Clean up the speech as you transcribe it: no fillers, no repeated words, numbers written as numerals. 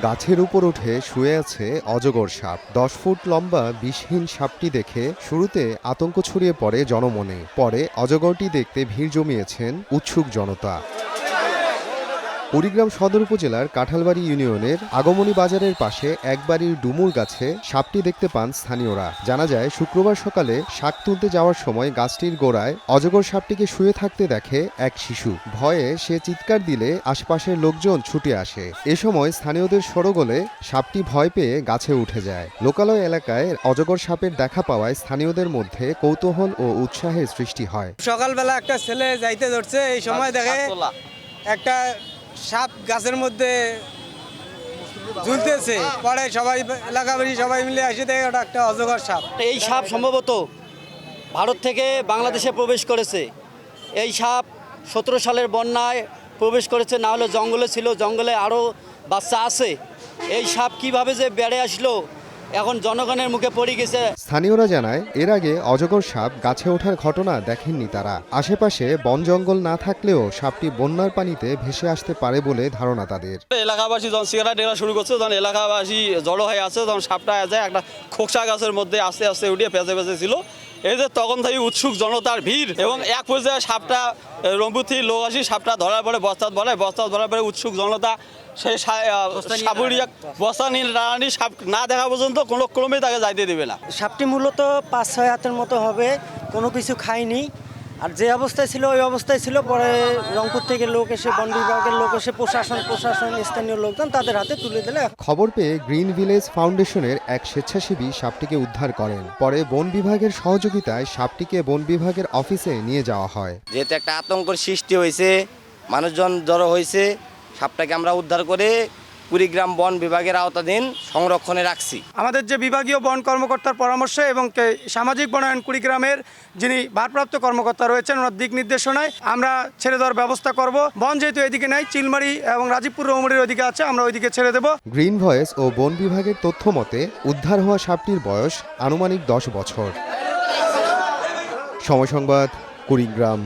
গাছের উপর উঠে শুয়ে আছে অজগর সাপ। 10 ফুট লম্বা বিষহীন সাপটি দেখে শুরুতে আতঙ্ক ছড়িয়ে পড়ে জনমনে। পরে অজগরটি দেখতে ভিড় জমিয়েছেন উৎসুক জনতা। কুড়িগ্রাম সদর উপজেলার কাঁঠালবাড়ি ইউনিয়নের আগমনী বাজারের পাশে এক বাড়ির ডুমুর গাছে সাপটি দেখতে পান স্থানীয়রা। জানা যায়, শুক্রবার সকালে শাক তুলতে যাওয়ার সময় গাছটির গোড়ায় অজগর সাপটিকে শুয়ে থাকতে দেখে এক শিশু। ভয়ে সে চিৎকার দিলে আশপাশের লোকজন ছুটে আসে। এ সময় স্থানীয়দের শোরগোলে সাপটি ভয় পেয়ে গাছে উঠে যায়। লোকালয় এলাকায় অজগর সাপের দেখা পাওয়ায় স্থানীয়দের মধ্যে কৌতূহল ও উৎসাহের সৃষ্টি হয়। সকালবেলা একটা ছেলে যাইতে ধরছে, এই সময় দেখে একটা সাপ গাছের মধ্যে ঝুলতেছে। পরে সবাই এলাকাবাসী সবাই মিলে এসে দেখে ওটা একটা অজগর সাপ। এই সাপ সম্ভবত ভারত থেকে বাংলাদেশে প্রবেশ করেছে। এই সাপ 17 সালের বন্যায় প্রবেশ করেছে, না হলে জঙ্গলে ছিল, জঙ্গলে আরও বাচ্চা আছে। এই সাপ কিভাবে যে বেড়ে আসলো এখন জনগণের মুখে পড়ে গেছে। স্থানীয়রা জানায়, এর আগে অজগর সাপ গাছে ওঠার ঘটনা দেখেননি তারা। আশেপাশে বন জঙ্গল না থাকলেও সাপটি বন্যার পানিতে ভেসে আসতে পারে বলে ধারণা তাদের। এলাকাবাসী যখন সিগারেট ঢেলা শুরু করছে, তখন এলাকাবাসী জড়ো হয়ে আছে, তখন সাপটা যায় একটা খোকসা গাছের মধ্যে আস্তে আস্তে উঠিয়ে পেঁচে পেঁচে ছিল। এই যে তখন থেকে উৎসুক জনতার ভিড়, এবং এক পর্যায়ে সাপটা রংপুর থেকে লোক আসি সাপটা ধরার পরে বস্তাত ধরার পরে উৎসুক জনতা সেই সাপুরিয়া বস্তা নিয়ে রানি সাপ না দেখা পর্যন্ত কোনো ক্রমেই তাকে যাইতে দেবে না। সাপটি মূলত 5-6 হাতের মতো হবে, কোনো কিছু খায়নি, আর যে অবস্থায় ছিল ওই অবস্থায় ছিল। পরে রংপুর থেকে লোক এসে, বন বিভাগের লোক এসে, প্রশাসন স্থানীয় লোকজন তাদের হাতে তুলে দিলে। খবর পেয়ে গ্রিন ভিলেজ ফাউন্ডেশনের এক স্বেচ্ছাসেবী সাপটিকে উদ্ধার করেন। পরে বন বিভাগের সহযোগিতায় সাপটিকে বন বিভাগের অফিসে নিয়ে যাওয়া হয়। যেহেতু একটা আতঙ্কের সৃষ্টি হয়েছে, মানুষজন জড়ো হয়েছে, সাপটাকে আমরা উদ্ধার করে কুড়িগ্রাম বন বিভাগের আওতাধীন সংরক্ষণে রাখছি। আমাদের যে বিভাগীয় বন কর্মকর্তার পরামর্শে এবং সামাজিক বনায়ন কুড়িগ্রামের যিনি ভারপ্রাপ্ত কর্মকর্তা রয়েছেন, ওনার দিক নির্দেশনায় আমরা ছেড়ে দেওয়ার ব্যবস্থা করব। বন যেহেতু এদিকে নাই, চিলমারি এবং রাজীবপুর রৌমুড়ির ওইদিকে আছে, আমরা ওইদিকে ছেড়ে দেব। গ্রিন ভয়েস ও বন বিভাগের তথ্য মতে উদ্ধার হওয়া সাপটির বয়স আনুমানিক 10 বছর। সময় সংবাদ, কুড়িগ্রাম।